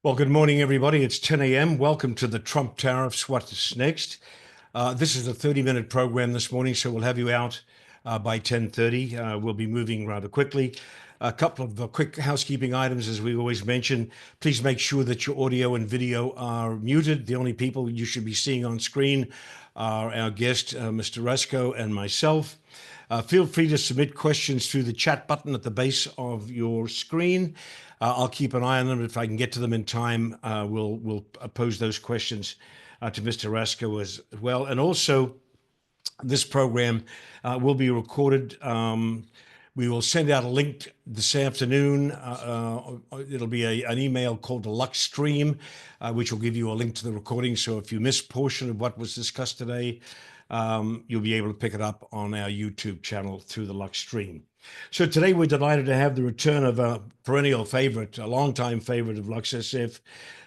Well, good morning, everybody. It's 10 a.m. Welcome to the Trump tariffs. What's next? This is a 30-minute program this morning, so we'll have you out by 10:30. We'll be moving rather quickly. A couple of quick housekeeping items, as we always mention. Please make sure that your audio and video are muted. The only people you should be seeing on screen are our guest, Mr. Rasco, and myself. Feel free to submit questions through the chat button at the base of your screen. I'll keep an eye on them. If I can get to them in time, we'll pose those questions to Mr. Rasco as well. And also, this program will be recorded. We will send out a link this afternoon. It'll be an email called the LuxeStream, which will give you a link to the recording. So if you miss a portion of what was discussed today, you'll be able to pick it up on our YouTube channel through the LuxeStream. So today we're delighted to have the return of a perennial favorite, a longtime favorite of LuxeSF,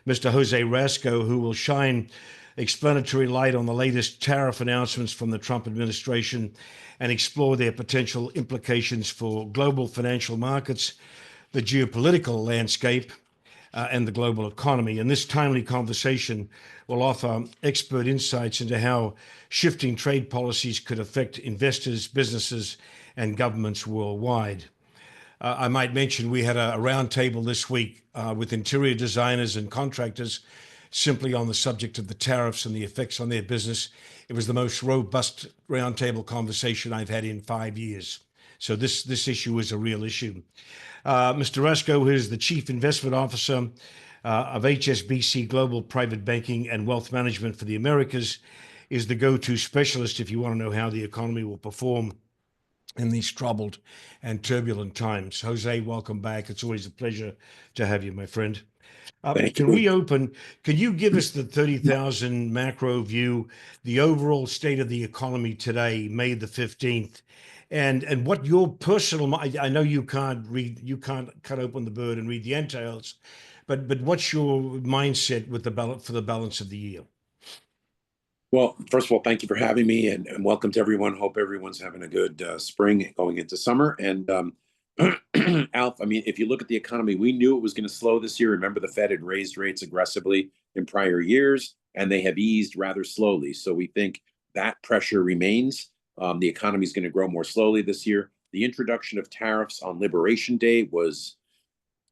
Mr. Jose Rasco, who will shine explanatory light on the latest tariff announcements from the Trump administration and explore their potential implications for global financial markets, the geopolitical landscape, and the global economy. And this timely conversation will offer expert insights into how shifting trade policies could affect investors, businesses, and governments worldwide. I might mention we had a roundtable this week with interior designers and contractors simply on the subject of the tariffs and the effects on their business. It was the most robust roundtable conversation I've had in 5 years. So this issue is a real issue. Mr. Rasco, who is the Chief Investment Officer of HSBC Global Private Banking and Wealth Management for the Americas, is the go-to specialist if you want to know how the economy will perform in these troubled and turbulent times. Jose, welcome back. It's always a pleasure to have you, my friend. Can you give us the 30,000 macro view, the overall state of the economy today, May the 15th, and what your personal, I know you can't cut open the bird and read the entails, but what's your mindset with for the balance of the year? Well, first of all, thank you for having me, and welcome to everyone. Hope everyone's having a good spring going into summer. And Alf, I mean, if you look at the economy, we knew it was going to slow this year. Remember, the Fed had raised rates aggressively in prior years, and they have eased rather slowly. So we think that pressure remains. The economy is going to grow more slowly this year. The introduction of tariffs on Liberation Day was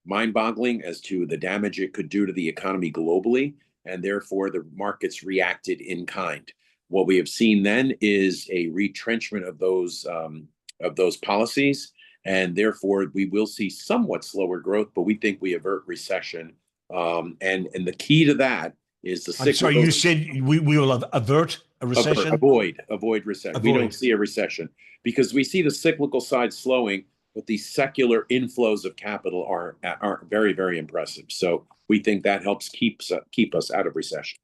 mind-boggling as to the damage it could do to the economy globally, and therefore the markets reacted in kind. What we have seen then is a retrenchment of those policies, and therefore we will see somewhat slower growth, but we think we avert recession. And the key to that is the cyclical. I'm sorry, you said we will avert a recession? Avoid recession. We don't see a recession because we see the cyclical side slowing, but the secular inflows of capital are very, very impressive. So we think that helps keep us out of recession.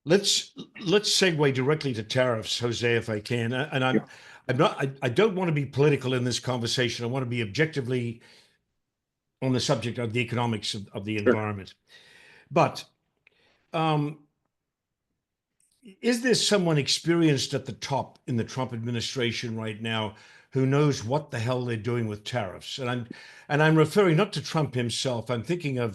Let's segue directly to tariffs, Jose, if I can. And I don't want to be political in this conversation. I want to be objectively on the subject of the economics of the environment. But is there someone experienced at the top in the Trump administration right now who knows what the hell they're doing with tariffs? And I'm referring not to Trump himself. I'm thinking of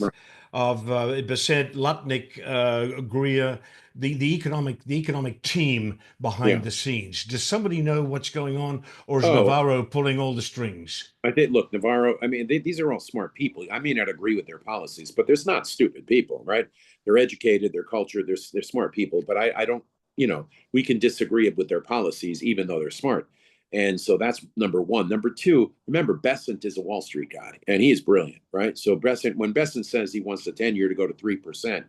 Bessent, Lutnick, Greer, the economic team behind the scenes. Does somebody know what's going on, or is Navarro pulling all the strings? I think, look, Navarro, I mean, these are all smart people. I may not agree with their policies, but there's not stupid people, right? They're educated, they're cultured, they're smart people. But I don't, we can disagree with their policies, even though they're smart. And so that's number one. Number two, remember, Bessent is a Wall Street guy, and he is brilliant, right? So when Bessent says he wants the 10-year to go to 3%,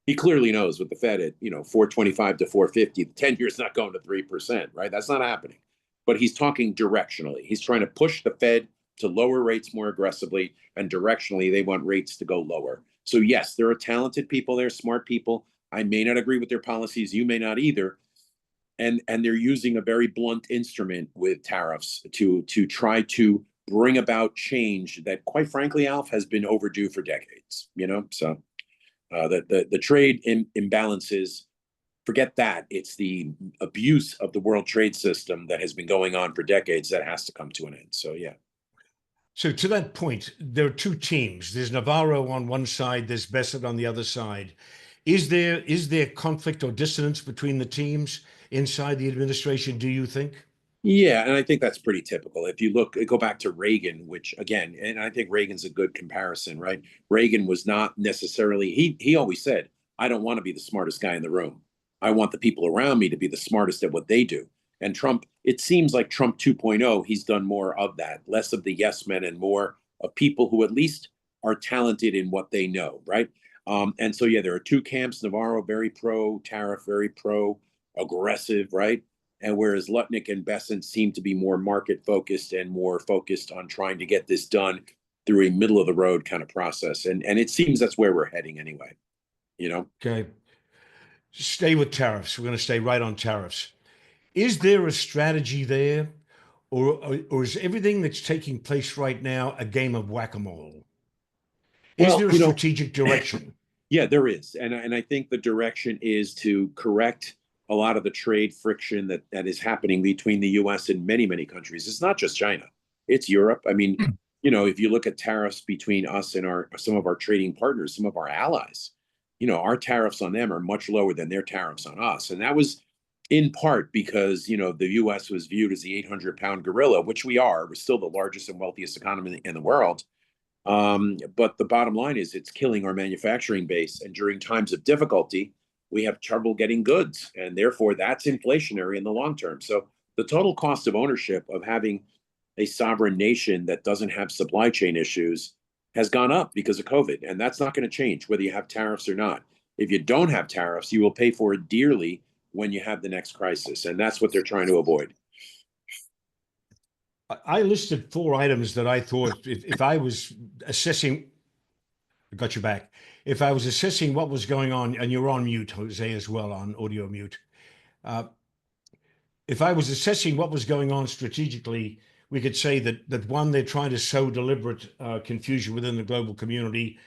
he clearly knows with the Fed at 425 to 450, the 10-year is not going to 3%, right? That's not happening. But he's talking directionally. He's trying to push the Fed to lower rates more aggressively, and directionally they want rates to go lower. So yes, there are talented people there, smart people. I may not agree with their policies. You may not either. And they're using a very blunt instrument with tariffs to try to bring about change that, quite frankly, Alf, has been overdue for decades. So the trade imbalances, forget that. It's the abuse of the world trade system that has been going on for decades that has to come to an end. So yeah. So to that point, there are two teams. There's Navarro on one side, there's Bessett on the other side. Is there conflict or dissonance between the teams inside the administration, do you think? Yeah, and I think that's pretty typical. If you go back to Reagan, which again, and I think Reagan's a good comparison, right? Reagan was not necessarily, he always said, I don't want to be the smartest guy in the room. I want the people around me to be the smartest at what they do. And Trump, it seems like Trump 2.0, he's done more of that, less of the yes men and more of people who at least are talented in what they know, right? And so, yeah, there are two camps. Navarro, very pro tariff, very pro aggressive, right? And whereas Lutnick and Besant seem to be more market focused and more focused on trying to get this done through a middle of the road kind of process. And it seems that's where we're heading anyway, you know? Okay. Stay with tariffs. We're going to stay right on tariffs. Is there a strategy there, or is everything that's taking place right now a game of whack-a-mole? Is Well, there a strategic direction? yeah, there is. And I think the direction is to correct a lot of the trade friction that is happening between the US and many, many countries. It's not just China, it's Europe. I mean, if you look at tariffs between us and some of our trading partners, some of our allies, our tariffs on them are much lower than their tariffs on us. And that was in part because, the US was viewed as the 800-pound gorilla, which we are. We're still the largest and wealthiest economy in the world. But the bottom line is it's killing our manufacturing base. And during times of difficulty, we have trouble getting goods. And therefore, that's inflationary in the long term. So the total cost of ownership of having a sovereign nation that doesn't have supply chain issues has gone up because of COVID. And that's not going to change whether you have tariffs or not. If you don't have tariffs, you will pay for it dearly when you have the next crisis. And that's what they're trying to avoid. I listed four items that I thought if I was assessing, I got you back. If I was assessing what was going on, and you're on mute, Jose, as well, on audio mute. Uh, if I was assessing what was going on strategically, we could say that one, they're trying to sow deliberate confusion within the global community.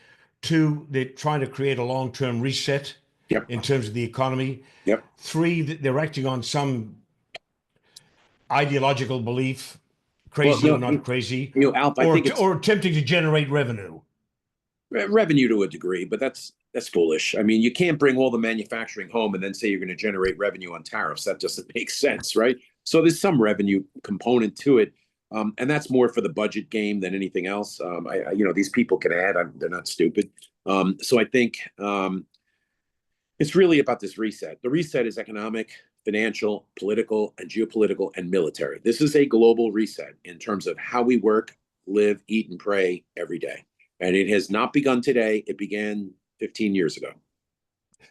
Two, they're trying to create a long-term reset Yep. in terms of the economy. Yep. Three, they're acting on some ideological belief, crazy or not crazy, Alp, I think it's or attempting to generate revenue. Revenue to a degree, but that's foolish. I mean, you can't bring all the manufacturing home and then say you're going to generate revenue on tariffs. That doesn't make sense, right? So there's some revenue component to it, and that's more for the budget game than anything else. These people can add; they're not stupid. So I think it's really about this reset. The reset is economic, financial, political, and geopolitical, and military. This is a global reset in terms of how we work, live, eat, and pray every day. And it has not begun today. It began 15 years ago.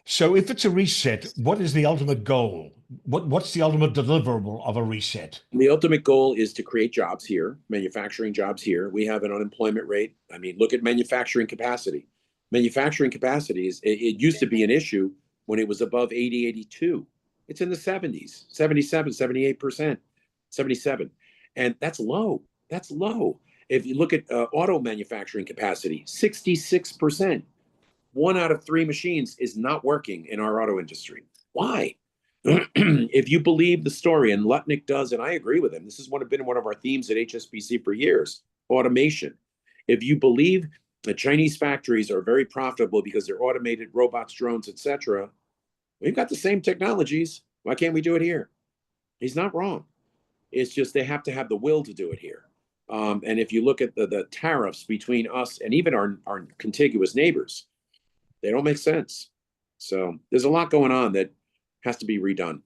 So if it's a reset, what is the ultimate goal? What's the ultimate deliverable of a reset? The ultimate goal is to create jobs here, manufacturing jobs here. We have an unemployment rate. I mean, look at manufacturing capacity. Manufacturing capacity it used to be an issue when it was above 80, 82. It's in the 70s, 77, 78%, 77. And that's low. That's low. If you look at auto manufacturing capacity, 66%. 1 out of 3 machines is not working in our auto industry. Why? If you believe the story, and Lutnick does, and I agree with him, this has been one of our themes at HSBC for years, automation. If you believe that Chinese factories are very profitable because they're automated, robots, drones, etc., we've got the same technologies. Why can't we do it here? He's not wrong. It's just they have to have the will to do it here. And if you look at the tariffs between us and even our contiguous neighbors, they don't make sense. So there's a lot going on that has to be redone.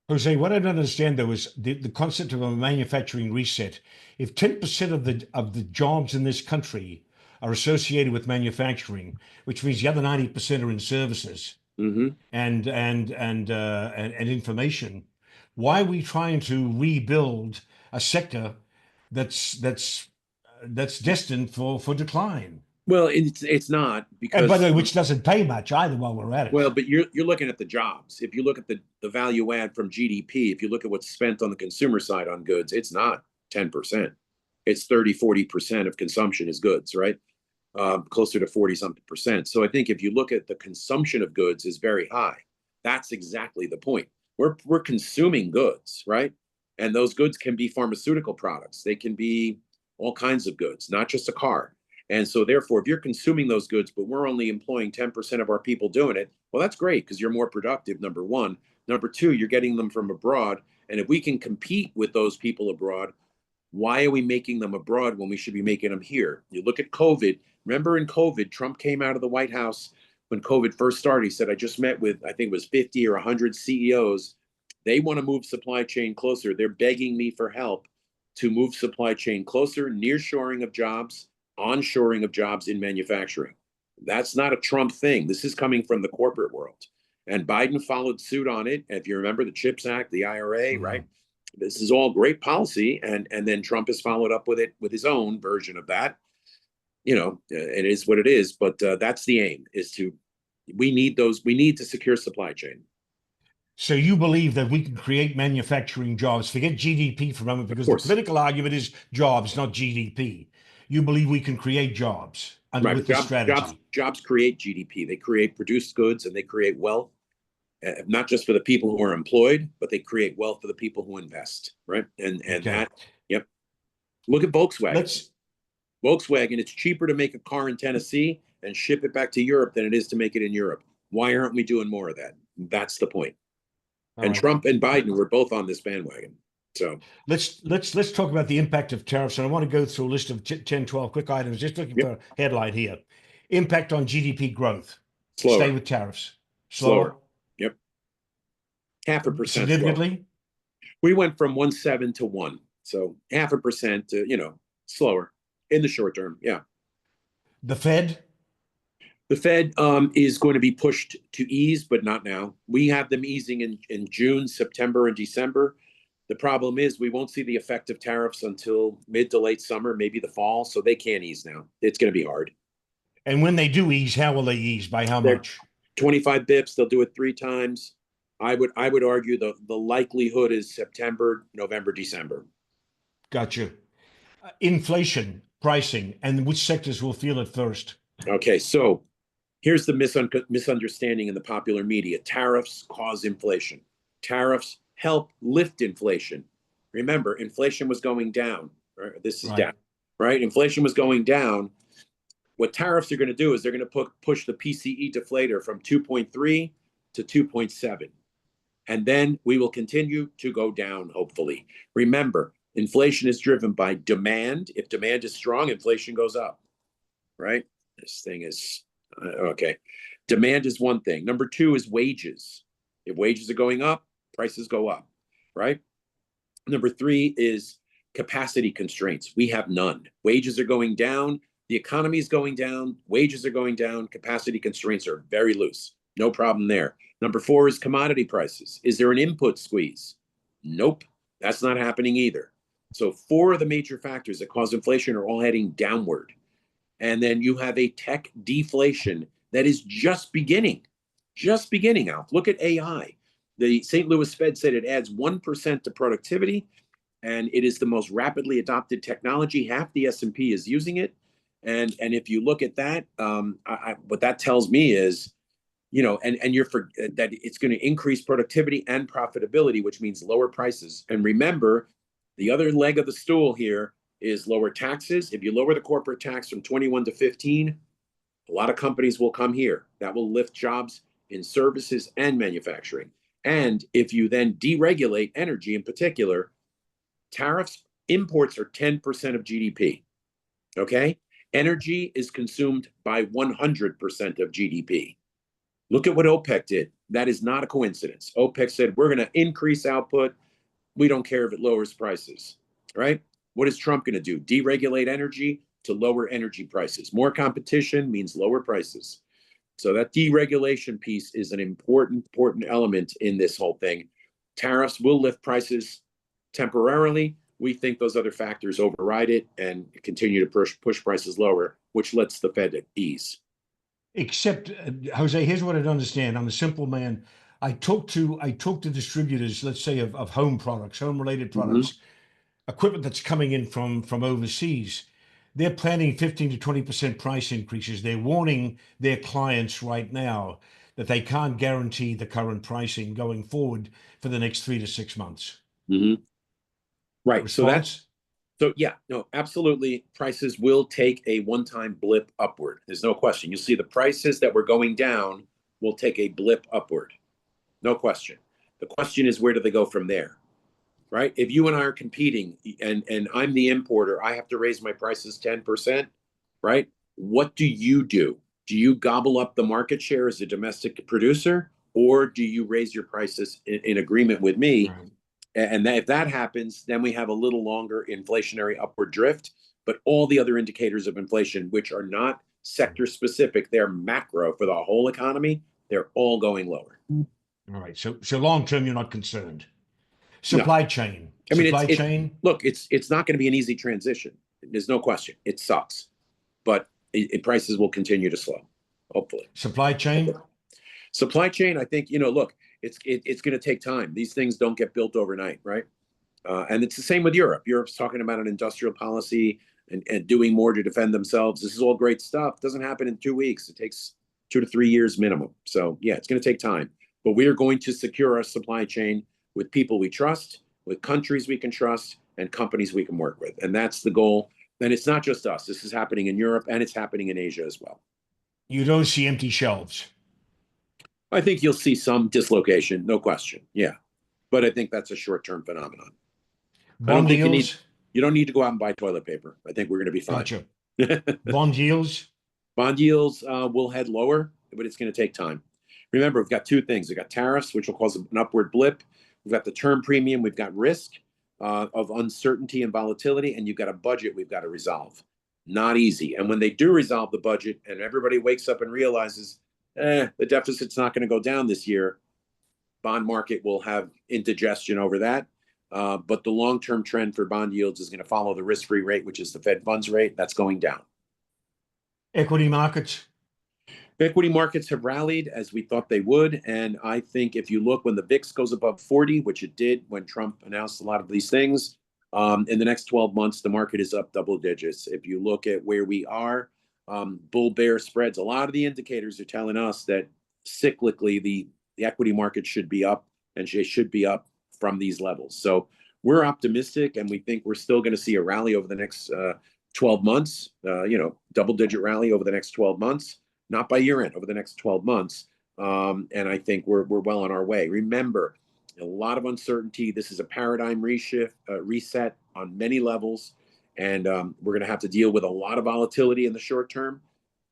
Jose, what I don't understand though is the concept of a manufacturing reset. If 10% of the jobs in this country are associated with manufacturing, which means the other 90% are in services and information, why are we trying to rebuild a sector that's destined for decline? Well, it's not because, and by the way, which doesn't pay much either while we're at it. Well, but you're looking at the jobs. If you look at the value add from GDP, if you look at what's spent on the consumer side on goods, it's not 10%. It's 30, 40% of consumption is goods, right? Closer to 40 something percent. So I think if you look at the consumption of goods is very high. That's exactly the point. We're consuming goods, right? And those goods can be pharmaceutical products. They can be all kinds of goods, not just a car. And so therefore, if you're consuming those goods, but we're only employing 10% of our people doing it, well, that's great because you're more productive, number one. Number two, you're getting them from abroad. And if we can compete with those people abroad, why are we making them abroad when we should be making them here? You look at COVID. Remember in COVID, Trump came out of the White House when COVID first started. He said, I just met with, I think it was 50 or 100 CEOs. They want to move supply chain closer. They're begging me for help to move supply chain closer, nearshoring of jobs, onshoring of jobs in manufacturing. That's not a Trump thing. This is coming from the corporate world. And Biden followed suit on it. If you remember the CHIPS Act, the IRA, right? This is all great policy. And then Trump has followed up with it with his own version of that. You know, it is what it is. But that's the aim, is to, we need to secure supply chain. So you believe that we can create manufacturing jobs, forget GDP for a moment, because the political argument is jobs, not GDP. You believe we can create jobs with this strategy. Jobs create GDP. They create produced goods and they create wealth, not just for the people who are employed, but they create wealth for the people who invest, right? And okay. That, yep. Look at Volkswagen. Volkswagen, it's cheaper to make a car in Tennessee and ship it back to Europe than it is to make it in Europe. Why aren't we doing more of that? That's the point. And Trump and Biden were both on this bandwagon. So let's talk about the impact of tariffs. And I want to go through a list of 10, 12 quick items, just looking for a headline here. Impact on GDP growth. Slower. Stay with tariffs. Slower. Yep. 0.5%. Significantly? Slower. We went from 1.7 to 1. So 0.5% to, you know, slower in the short term. Yeah. The Fed? The Fed is going to be pushed to ease, but not now. We have them easing in June, September, and December. The problem is we won't see the effect of tariffs until mid to late summer, maybe the fall. So they can't ease now. It's going to be hard. And when they do ease, how will they ease? By how much? 25 bips. They'll do it 3 times. I would argue the likelihood is September, November, December. Gotcha. Inflation, pricing, and which sectors will feel it first? Okay, so here's the misunderstanding in the popular media. Tariffs cause inflation. Tariffs help lift inflation. Remember, inflation was going down. Right? This is down, right? Inflation was going down. What tariffs are going to do is they're going to push the PCE deflator from 2.3 to 2.7. And then we will continue to go down, hopefully. Remember, inflation is driven by demand. If demand is strong, inflation goes up, right? This thing is, okay. Demand is one thing. Number 2 is wages. If wages are going up, prices go up, right? Number 3 is capacity constraints. We have none. Wages are going down. The economy is going down. Wages are going down. Capacity constraints are very loose. No problem there. Number 4 is commodity prices. Is there an input squeeze? Nope. That's not happening either. So 4 of the major factors that cause inflation are all heading downward. And then you have a tech deflation that is just beginning, Alf. Look at AI. The St. Louis Fed said it adds 1% to productivity, and it is the most rapidly adopted technology. Half the S&P is using it. And if you look at that, what that tells me is, you know, and you're for that it's going to increase productivity and profitability, which means lower prices. And remember, the other leg of the stool here is lower taxes. If you lower the corporate tax from 21 to 15, a lot of companies will come here. That will lift jobs in services and manufacturing. And if you then deregulate energy in particular, tariffs, imports are 10% of GDP. Okay? Energy is consumed by 100% of GDP. Look at what OPEC did. That is not a coincidence. OPEC said, we're going to increase output. We don't care if it lowers prices, right? What is Trump going to do? Deregulate energy to lower energy prices. More competition means lower prices. So that deregulation piece is an important element in this whole thing. Tariffs will lift prices temporarily. We think those other factors override it and continue to push prices lower, which lets the Fed ease. Except, Jose, here's what I don't understand. I'm a simple man. I talk to distributors, let's say of home products, home-related products, equipment that's coming in from overseas. They're planning 15 to 20% price increases. They're warning their clients right now that they can't guarantee the current pricing going forward for the next 3 to 6 months. Right. Response? So yeah, no, absolutely. Prices will take a one-time blip upward. There's no question. You'll see the prices that were going down will take a blip upward. No question. The question is, where do they go from there? Right? If you and I are competing and I'm the importer, I have to raise my prices 10%, right? What do you do? Do you gobble up the market share as a domestic producer, or do you raise your prices in agreement with me? Right. And if that happens, then we have a little longer inflationary upward drift. But all the other indicators of inflation, which are not sector specific, they're macro for the whole economy, they're all going lower. All right. So long term, you're not concerned. No, Supply chain. I mean Supply chain. look, it's not going to be an easy transition. There's no question. It sucks, but prices will continue to slow, hopefully. Supply chain. Supply chain, I think, look, it's going to take time. These things don't get built overnight, right? And it's the same with Europe. Europe's talking about an industrial policy and doing more to defend themselves. This is all great stuff. It doesn't happen in 2 weeks. It takes 2 to 3 years minimum. So yeah, it's going to take time. But we are going to secure our supply chain with people we trust, with countries we can trust, and companies we can work with. And that's the goal. And it's not just us. This is happening in Europe, and it's happening in Asia as well. You don't see empty shelves. I think you'll see some dislocation, no question. Yeah. But I think that's a short-term phenomenon. I don't Bond think yields. you don't need to go out and buy toilet paper. I think we're going to be fine. Gotcha. Bond yields. Bond yields will head lower, but it's going to take time. Remember, we've got two things. We've got tariffs, which will cause an upward blip. We've got the term premium. We've got risk of uncertainty and volatility. And you've got a budget we've got to resolve. Not easy. And when they do resolve the budget and everybody wakes up and realizes, the deficit's not going to go down this year, bond market will have indigestion over that. But the long-term trend for bond yields is going to follow the risk-free rate, which is the Fed funds rate. That's going down. Equity markets. Equity markets have rallied as we thought they would. And I think if you look when the VIX goes above 40, which it did when Trump announced a lot of these things, in the next 12 months, the market is up double digits. If you look at where we are, bull bear spreads, a lot of the indicators are telling us that cyclically the equity market should be up, and they should be up from these levels. So we're optimistic, and we think we're still going to see a rally over the next 12 months, double digit rally over the next 12 months, not by year end, over the next 12 months. And I think we're well on our way. Remember, a lot of uncertainty. This is a paradigm reset on many levels. And we're going to have to deal with a lot of volatility in the short term.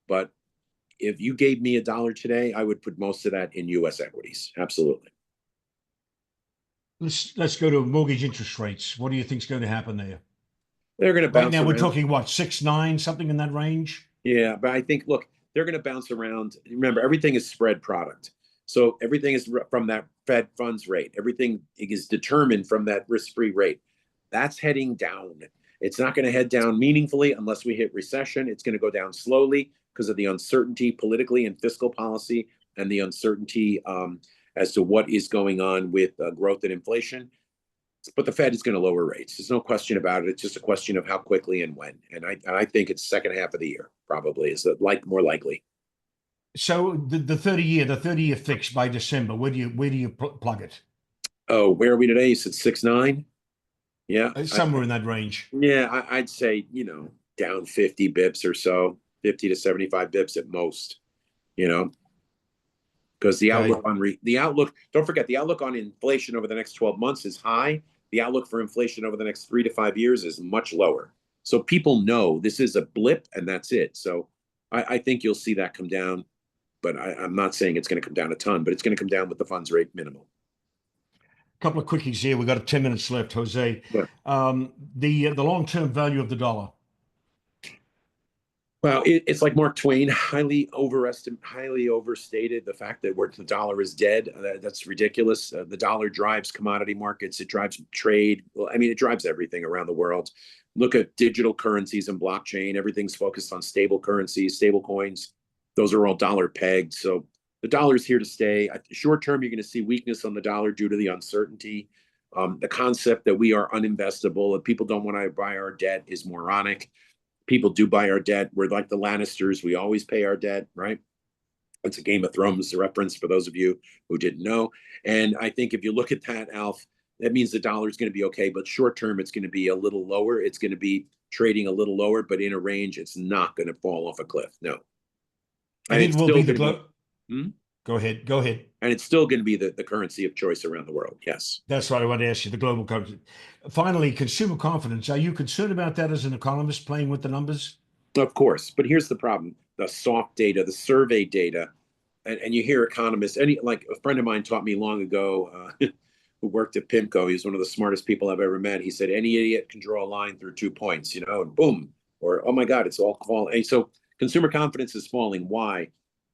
But if you gave me $1 today, I would put most of that in U.S. equities. Absolutely. Let's go to mortgage interest rates. What do you think is going to happen there? They're going to bounce Right now, around. we're talking what, 6.9, something in that range? Yeah, but I think, look, they're going to bounce around. Remember, everything is spread product. So everything is from that Fed funds rate. Everything is determined from that risk-free rate. That's heading down. It's not going to head down meaningfully unless we hit recession. It's going to go down slowly because of the uncertainty politically and fiscal policy, and the uncertainty as to what is going on with growth and inflation. But the Fed is going to lower rates. There's no question about it. It's just a question of how quickly and when. And I think it's second half of the year probably is more likely. So the 30-year fix by December, where do you plug it? Oh, where are we today? You said 6.9? Yeah. Somewhere in that range. Yeah, I'd say, down 50 bips or so, 50 to 75 bips at most, because the outlook don't forget, the outlook on inflation over the next 12 months is high. The outlook for inflation over the next 3 to 5 years is much lower. So people know this is a blip and that's it. So I think you'll see that come down, but I'm not saying it's going to come down a ton, but it's going to come down with the funds rate minimal. Couple of quickies here. We've got 10 minutes left, Jose. Yeah. The long-term value of the dollar. Well, it's like Mark Twain, highly overstated the fact that the dollar is dead. That's ridiculous. The dollar drives commodity markets. It drives trade. Well, I mean, it drives everything around the world. Look at digital currencies and blockchain. Everything's focused on stable currencies, stable coins. Those are all dollar pegged. So the dollar is here to stay. Short term, you're going to see weakness on the dollar due to the uncertainty. The concept that we are uninvestable and people don't want to buy our debt is moronic. People do buy our debt. We're like the Lannisters. We always pay our debt, right? It's a Game of Thrones reference for those of you who didn't know. And I think if you look at that, Alf, That means the dollar is going to be okay, but short term, it's going to be a little lower. It's going to be trading a little lower, but in a range, it's not going to fall off a cliff. No. And And it it's will still be the going to be, globe. hmm? Go ahead. Go ahead. And it's still going to be the currency of choice around the world. Yes. That's what I want to ask you, the global currency. Finally, consumer confidence. Are you concerned about that as an economist playing with the numbers? Of course. But here's the problem: the soft data, the survey data, and you hear economists, like a friend of mine taught me long ago, who worked at PIMCO. He's one of the smartest people I've ever met. He said, any idiot can draw a line through 2 points, and boom, or, oh my God, it's all falling. And so consumer confidence is falling. Why?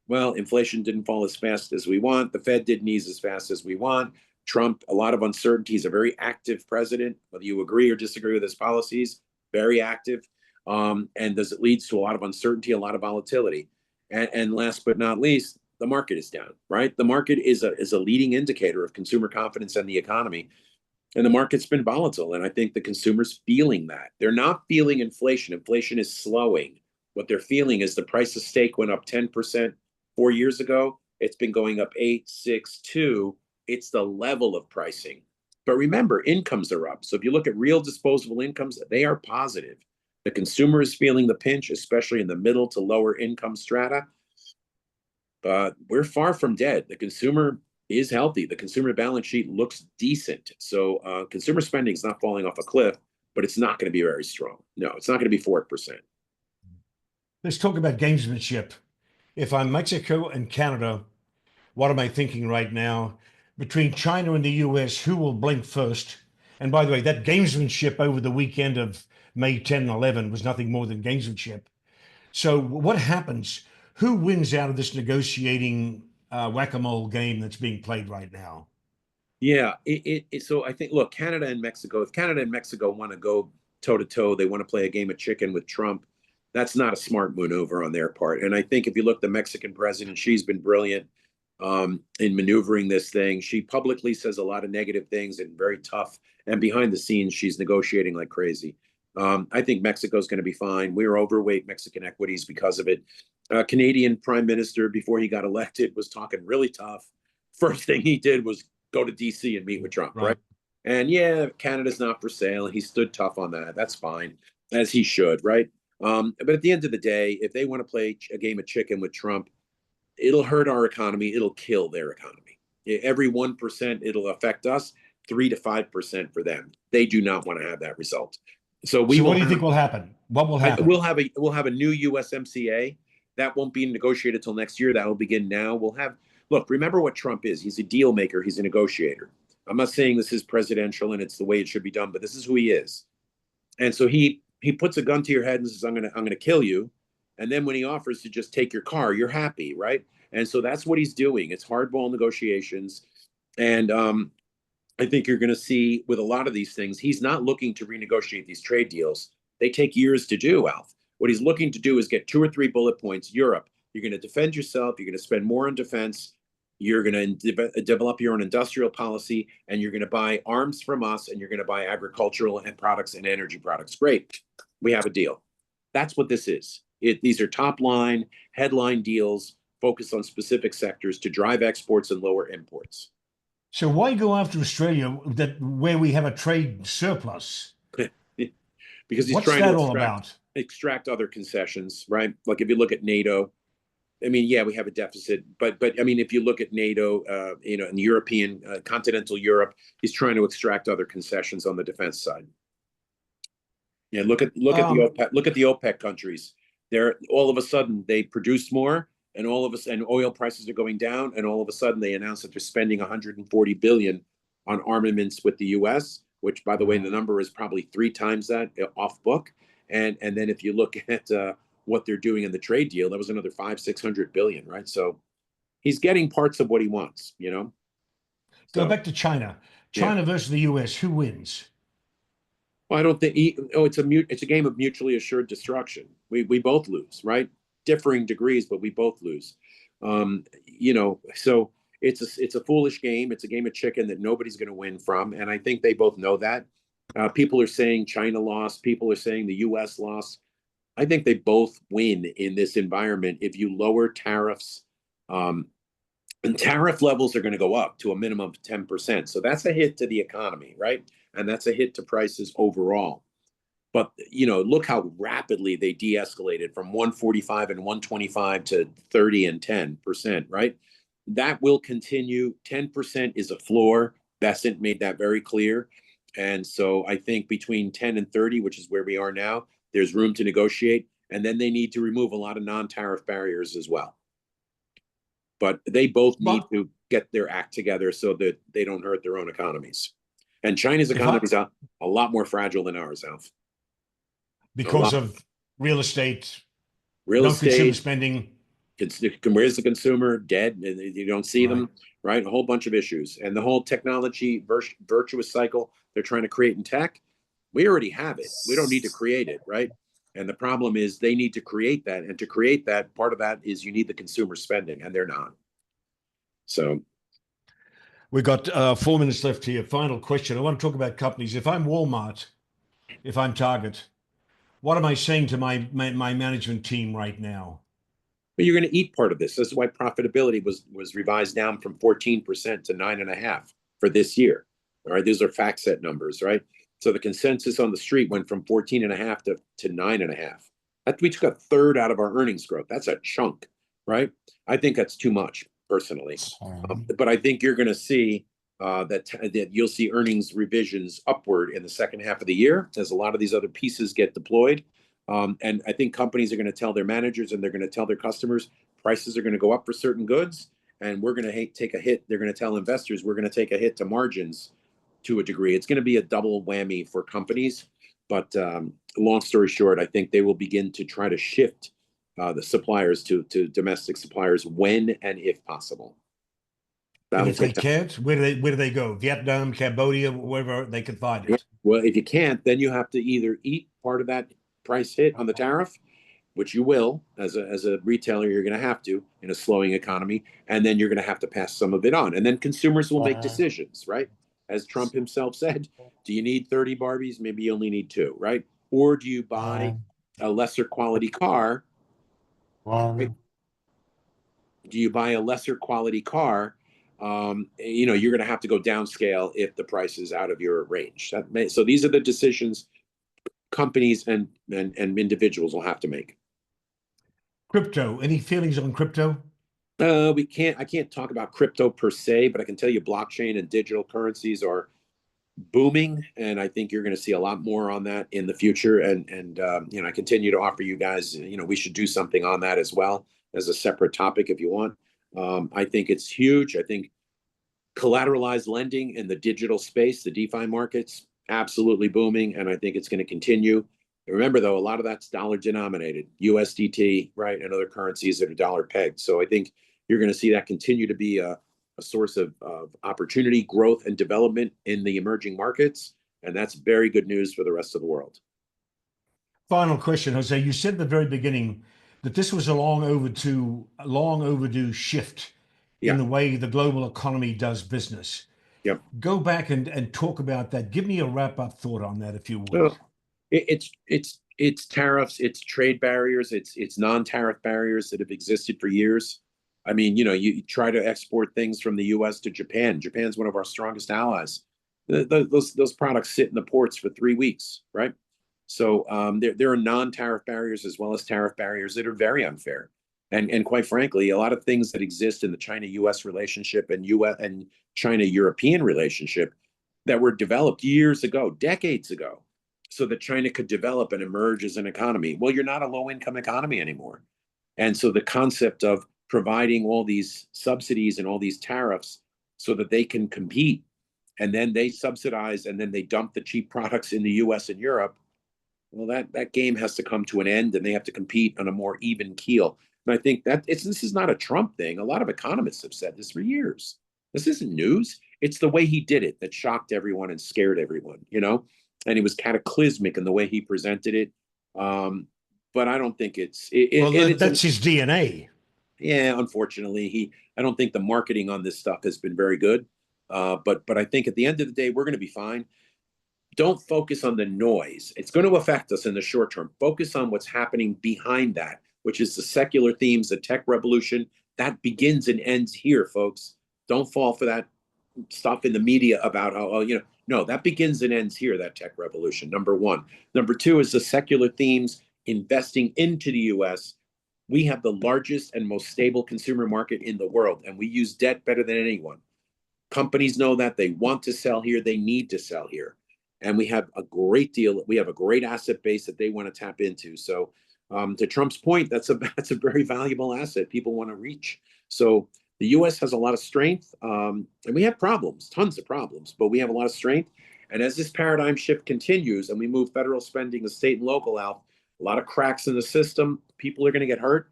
Well, inflation didn't fall as fast as we want. The Fed didn't ease as fast as we want. Trump, a lot of uncertainty. He's a very active president, whether you agree or disagree with his policies, very active. And it leads to a lot of uncertainty, a lot of volatility. And last but not least, the market is down, right? The market is a leading indicator of consumer confidence and the economy. And the market's been volatile. And I think the consumer's feeling that. They're not feeling inflation. Inflation is slowing. What they're feeling is the price of steak went up 10% 4 years ago. It's been going up 8, 6, 2. It's the level of pricing. But remember, incomes are up. So if you look at real disposable incomes, they are positive. The consumer is feeling the pinch, especially in the middle to lower income strata. But we're far from dead. The consumer is healthy. The consumer balance sheet looks decent. So consumer spending is not falling off a cliff, but it's not going to be very strong. No, it's not going to be 4%. Let's talk about gamesmanship. If I'm Mexico and Canada, what am I thinking right now? Between China and the US, who will blink first? And by the way, that gamesmanship over the weekend of May 10 and 11 was nothing more than gamesmanship. So, what happens? Who wins out of this negotiating whack-a-mole game that's being played right now? Yeah. So I think, look, Canada and Mexico, if Canada and Mexico want to go toe to toe, they want to play a game of chicken with Trump. That's not a smart maneuver on their part. And I think if you look, the Mexican president, she's been brilliant in maneuvering this thing. She publicly says a lot of negative things and very tough. And behind the scenes, she's negotiating like crazy. I think Mexico's going to be fine. We're overweight Mexican equities because of it. Canadian prime minister, before he got elected, was talking really tough. First thing he did was go to DC and meet with Trump, right? And yeah, Canada's not for sale. He stood tough on that. That's fine, as he should, right? But at the end of the day, if they want to play a game of chicken with Trump, it'll hurt our economy. It'll kill their economy. Every 1%, it'll affect us. 3 to 5% for them. They do not want to have that result. So we So, what will do you have, think will happen? What will happen? we'll have a new USMCA that won't be negotiated till next year. That will begin now. We'll have, look, remember what Trump is. He's a deal maker. He's a negotiator. I'm not saying this is presidential and it's the way it should be done, but this is who he is. And so he puts a gun to your head and says, I'm gonna kill you. And then when he offers to just take your car, you're happy, right? And so that's what he's doing. It's hardball negotiations. And I think you're going to see with a lot of these things, he's not looking to renegotiate these trade deals. They take years to do, Alf. What he's looking to do is get 2 or 3 bullet points. Europe, you're going to defend yourself. You're going to spend more on defense. You're going to develop your own industrial policy, and you're going to buy arms from us, and you're going to buy agricultural and products and energy products. Great. We have a deal. That's what this is. These are top line, headline deals focused on specific sectors to drive exports and lower imports. So, why go after Australia where we have a trade surplus? Because he's What's trying that to all about? extract other concessions, right? Like if you look at NATO, I mean, yeah, we have a deficit, but I mean, if you look at NATO, in European continental Europe, he's trying to extract other concessions on the defense side. Yeah, look at the OPEC countries. They're all of a sudden they produce more, and oil prices are going down, and all of a sudden they announce that they're spending 140 billion on armaments with the U.S., which, by the way, the number is probably 3 times that off book. And then if you look at what they're doing in the trade deal, that was another 500-600 billion, right? So he's getting parts of what he wants. Go So back to China. yeah. China versus the US. Who wins? Well, I don't think it's a game of mutually assured destruction. We both lose, right? Differing degrees, but we both lose. So it's a foolish game. It's a game of chicken that nobody's going to win from, and I think they both know that. People are saying China lost. People are saying the U.S. lost. I think they both win in this environment if you lower tariffs, um, And tariff levels are going to go up to a minimum of 10%. So that's a hit to the economy, right? And that's a hit to prices overall. But look how rapidly they de-escalated from 145 and 125 to 30 and 10%, right? That will continue. 10% is a floor. Bessent made that very clear. And so I think between 10 and 30, which is where we are now, there's room to negotiate. And then they need to remove a lot of non-tariff barriers as well. But they both need to get their act together so that they don't hurt their own economies. And China's economy is a lot more fragile than ours, Alf. Because of real estate, consumer spending. Where's the consumer? Dead. You don't see them, right? A whole bunch of issues. And the whole technology virtuous cycle they're trying to create in tech, we already have it. We don't need to create it, right? And the problem is they need to create that. And to create that, part of that is you need the consumer spending, and they're not. So we've got 4 minutes left here. Final question. I want to talk about companies. If I'm Walmart, if I'm Target, what am I saying to my management team right now? But you're going to eat part of this. This is why profitability was revised down from 14% to 9.5% for this year. All right, these are FactSet numbers, right? So the consensus on the street went from 14.5% to 9.5%. That we took a third out of our earnings growth. That's a chunk, right? I think that's too much personally. But I think you're going to see that you'll see earnings revisions upward in the second half of the year as a lot of these other pieces get deployed. And I think companies are going to tell their managers and they're going to tell their customers prices are going to go up for certain goods, and we're going to take a hit. They're going to tell investors we're going to take a hit to margins to a degree. It's going to be a double whammy for companies. But long story short, I think they will begin to try to shift the suppliers to domestic suppliers when and if possible. And if they can't, where do they go? Vietnam, Cambodia, wherever they can find it. Well, if you can't, then you have to either eat part of that price hit on the tariff, which you will as a retailer, you're going to have to in a slowing economy, and then you're going to have to pass some of it on, and then consumers will make decisions, right? As Trump himself said, do you need 30 Barbies? Maybe you only need 2, right? Or do you buy a lesser quality car? Right? Do you buy a lesser quality car? You're going to have to go downscale if the price is out of your range. So these are the decisions companies and individuals will have to make. Crypto. Any feelings on crypto? I can't talk about crypto per se, but I can tell you blockchain and digital currencies are booming, and I think you're going to see a lot more on that in the future. And I continue to offer you guys, we should do something on that as well as a separate topic if you want. I think it's huge. I think collateralized lending in the digital space, the DeFi markets, absolutely booming, and I think it's going to continue. Remember, though, a lot of that's dollar denominated, USDT, right, and other currencies that are dollar pegged. So I think you're going to see that continue to be a source of opportunity, growth, and development in the emerging markets, and that's very good news for the rest of the world. Final question, Jose. You said at the very beginning that this was a long overdue shift in the way the global economy does business. Yep. Go back and talk about that. Give me a wrap-up thought on that, if you would. Well, it's tariffs, it's trade barriers, it's non-tariff barriers that have existed for years. I mean, you try to export things from the U.S. to Japan. Japan's one of our strongest allies. Those products sit in the ports for 3 weeks, right? So there are non-tariff barriers as well as tariff barriers that are very unfair. And quite frankly, a lot of things that exist in the China-U.S. relationship and U.S. and China-European relationship that were developed years ago, decades ago, so that China could develop and emerge as an economy. Well, you're not a low-income economy anymore. And so the concept of providing all these subsidies and all these tariffs so that they can compete, and then they subsidize and then they dump the cheap products in the U.S. and Europe, well, that game has to come to an end, and they have to compete on a more even keel. And I think this is not a Trump thing. A lot of economists have said this for years. This isn't news. It's the way he did it that shocked everyone and scared everyone, and it was cataclysmic in the way he presented it. But I don't think that's his DNA. Yeah, unfortunately, I don't think the marketing on this stuff has been very good. But I think at the end of the day, we're going to be fine. Don't focus on the noise. It's going to affect us in the short term. Focus on what's happening behind that, which is the secular themes, the tech revolution, That begins and ends here, folks. Don't fall for that stuff in the media about how, oh, no, that begins and ends here, that tech revolution, number one. Number two is the secular themes investing into the US. We have the largest and most stable consumer market in the world, and we use debt better than anyone. Companies know that they want to sell here, they need to sell here. And we have a great asset base that they want to tap into. So to Trump's point, that's a very valuable asset people want to reach. So the U.S. has a lot of strength, and we have problems, tons of problems, but we have a lot of strength. And as this paradigm shift continues and we move federal spending to state and local out, a lot of cracks in the system, people are going to get hurt.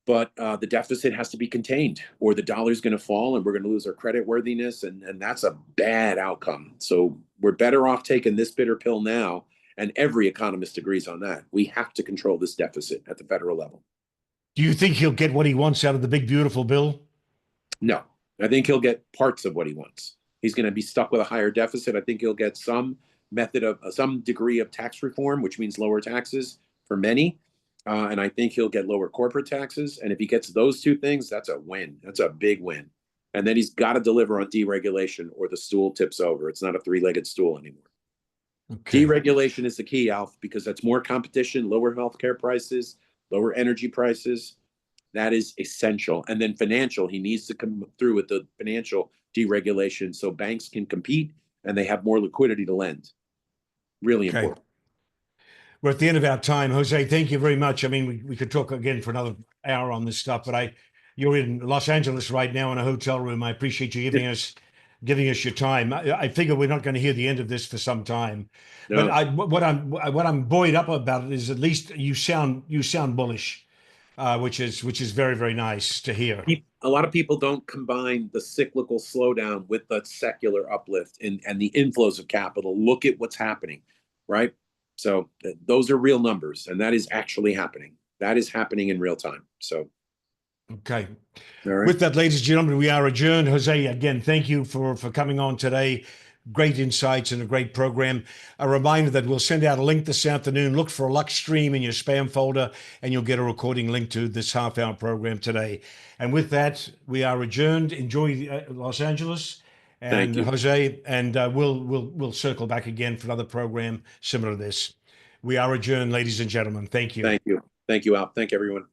But the deficit has to be contained, or the dollar's going to fall, and we're going to lose our credit worthiness, and that's a bad outcome. So we're better off taking this bitter pill now, and every economist agrees on that. We have to control this deficit at the federal level. Do you think he'll get what he wants out of the big, beautiful bill? No, I think he'll get parts of what he wants. He's going to be stuck with a higher deficit. I think he'll get some some degree of tax reform, which means lower taxes for many. And I think he'll get lower corporate taxes. And if he gets those two things, that's a win. That's a big win. And then he's got to deliver on deregulation, or the stool tips over. It's not a three-legged stool anymore. Okay. Deregulation is the key, Alf, because that's more competition, lower healthcare prices, lower energy prices. That is essential. And then financial, he needs to come through with the financial deregulation so banks can compete and they have more liquidity to lend. Really important. We're at the end of our time. Jose, thank you very much. I mean, we could talk again for another hour on this stuff, but you're in Los Angeles right now in a hotel room. I appreciate you giving us your time. I figure we're not going to hear the end of this for some time. No. But what I'm buoyed up about it is at least you sound bullish, which is very, very nice to hear. A lot of people don't combine the cyclical slowdown with the secular uplift and the inflows of capital. Look at what's happening, right? So those are real numbers, and that is actually happening. That is happening in real time. So, okay. All right. With that, ladies and gentlemen, we are adjourned. Jose, again, thank you for coming on today. Great insights and a great program. A reminder that we'll send out a link this afternoon. Look for a Lux Stream in your spam folder, and you'll get a recording link to this half-hour program today. And with that, we are adjourned. Enjoy Los Angeles. And Jose, and we'll circle back again for another program similar to this. We are adjourned, ladies and gentlemen. Thank you. Thank you. Thank you, Al. Thank everyone.